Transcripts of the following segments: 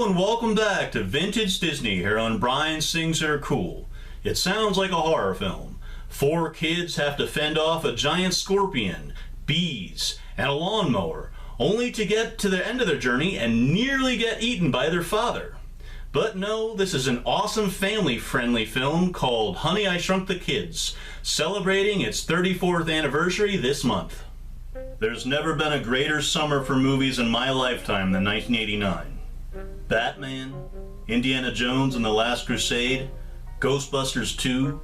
and welcome back to Vintage Disney here on Brian Sings Her Cool. It sounds like a horror film. 4 kids have to fend off a giant scorpion, bees, and a lawnmower, only to get to the end of their journey and nearly get eaten by their father. But no, this is an awesome family-friendly film called Honey, I Shrunk the Kids, celebrating its 34th anniversary this month. There's never been a greater summer for movies in my lifetime than 1989. Batman, Indiana Jones and the Last Crusade, Ghostbusters 2,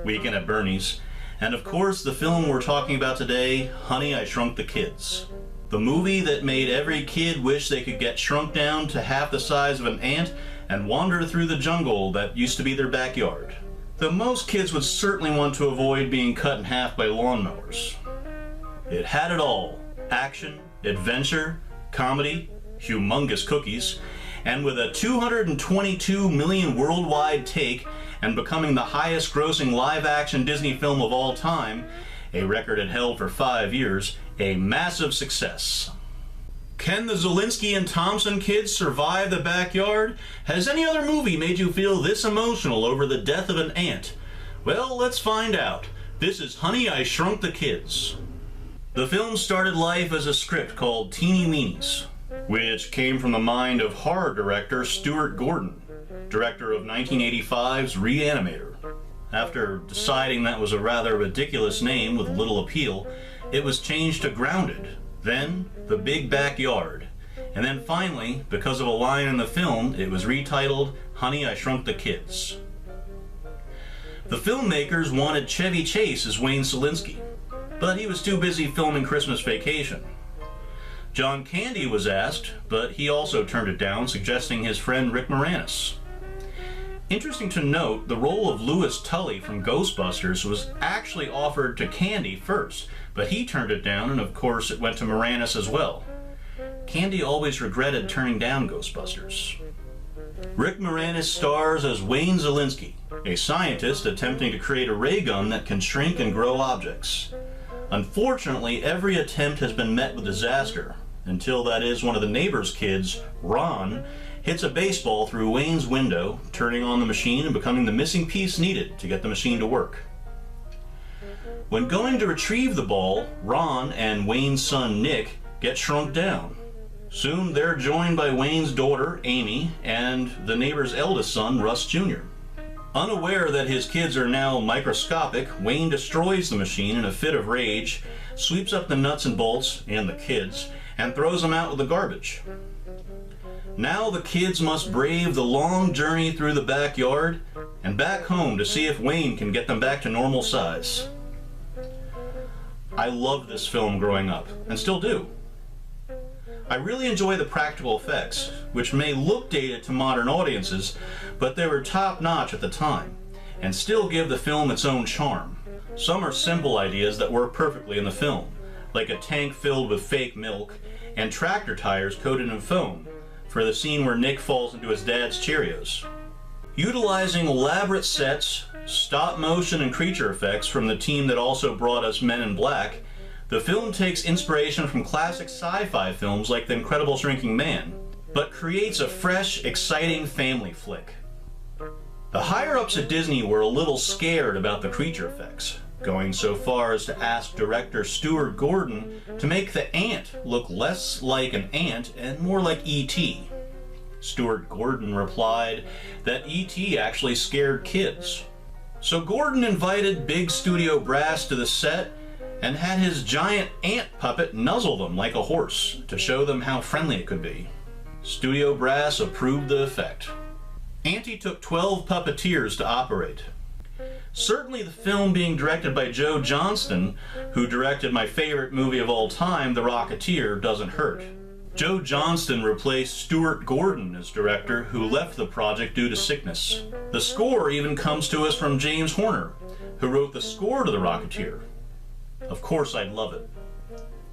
Weekend at Bernie's, and of course the film we're talking about today, Honey, I Shrunk the Kids. The movie that made every kid wish they could get shrunk down to half the size of an ant and wander through the jungle that used to be their backyard. Though most kids would certainly want to avoid being cut in half by lawnmowers. It had it all: action, adventure, comedy, humongous cookies, and with a 222 million worldwide take and becoming the highest grossing live-action Disney film of all time, a record it held for 5 years, a massive success. Can the Zielinski and Thompson kids survive the backyard? Has any other movie made you feel this emotional over the death of an ant? Well, let's find out. This is Honey, I Shrunk the Kids. The film started life as a script called Teeny Weenies, which came from the mind of horror director Stuart Gordon, director of 1985's Reanimator. After deciding that was a rather ridiculous name with little appeal, it was changed to Grounded, then The Big Backyard, and then finally, because of a line in the film, it was retitled Honey, I Shrunk the Kids. The filmmakers wanted Chevy Chase as Wayne Szalinski, but he was too busy filming Christmas Vacation. John Candy was asked, but he also turned it down, suggesting his friend Rick Moranis. Interesting to note, the role of Louis Tully from Ghostbusters was actually offered to Candy first, but he turned it down, and of course it went to Moranis as well. Candy always regretted turning down Ghostbusters. Rick Moranis stars as Wayne Szalinski, a scientist attempting to create a ray gun that can shrink and grow objects. Unfortunately, every attempt has been met with disaster, until that is one of the neighbor's kids, Ron, hits a baseball through Wayne's window, turning on the machine and becoming the missing piece needed to get the machine to work. When going to retrieve the ball, Ron and Wayne's son Nick get shrunk down. Soon they're joined by Wayne's daughter, Amy, and the neighbor's eldest son, Russ Jr. Unaware that his kids are now microscopic, Wayne destroys the machine in a fit of rage, sweeps up the nuts and bolts, and the kids, and throws them out with the garbage. Now the kids must brave the long journey through the backyard and back home to see if Wayne can get them back to normal size. I loved this film growing up, and still do. I really enjoy the practical effects, which may look dated to modern audiences, but they were top-notch at the time, and still give the film its own charm. Some are simple ideas that work perfectly in the film, like a tank filled with fake milk, and tractor tires coated in foam, for the scene where Nick falls into his dad's Cheerios. Utilizing elaborate sets, stop motion and creature effects from the team that also brought us Men in Black, the film takes inspiration from classic sci-fi films like The Incredible Shrinking Man, but creates a fresh, exciting family flick. The higher-ups at Disney were a little scared about the creature effects, going so far as to ask director Stuart Gordon to make the ant look less like an ant and more like E.T. Stuart Gordon replied that E.T. actually scared kids. So Gordon invited big studio brass to the set and had his giant ant puppet nuzzle them like a horse to show them how friendly it could be. Studio brass approved the effect. Auntie took 12 puppeteers to operate. Certainly the film being directed by Joe Johnston, who directed my favorite movie of all time, The Rocketeer, doesn't hurt. Joe Johnston replaced Stuart Gordon as director, who left the project due to sickness. The score even comes to us from James Horner, who wrote the score to The Rocketeer. Of course I'd love it.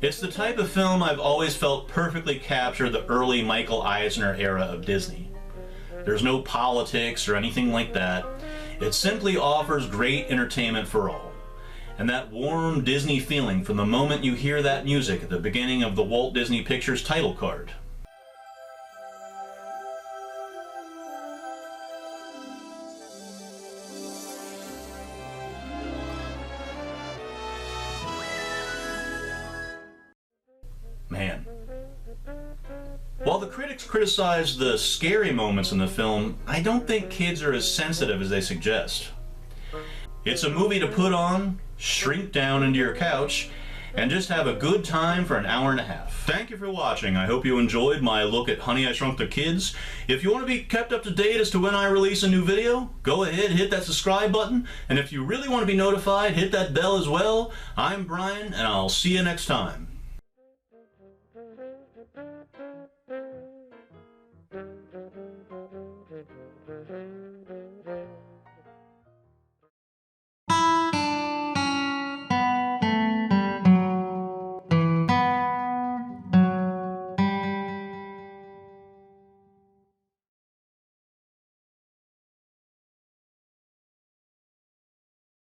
It's the type of film I've always felt perfectly captured the early Michael Eisner era of Disney. There's no politics or anything like that. It simply offers great entertainment for all. And that warm Disney feeling from the moment you hear that music at the beginning of the Walt Disney Pictures title card. Man. While the critics criticize the scary moments in the film, I don't think kids are as sensitive as they suggest. It's a movie to put on, shrink down into your couch, and just have a good time for an hour and a half. Thank you for watching. I hope you enjoyed my look at Honey, I Shrunk the Kids. If you want to be kept up to date as to when I release a new video, go ahead, hit that subscribe button. And if you really want to be notified, hit that bell as well. I'm Brian, and I'll see you next time.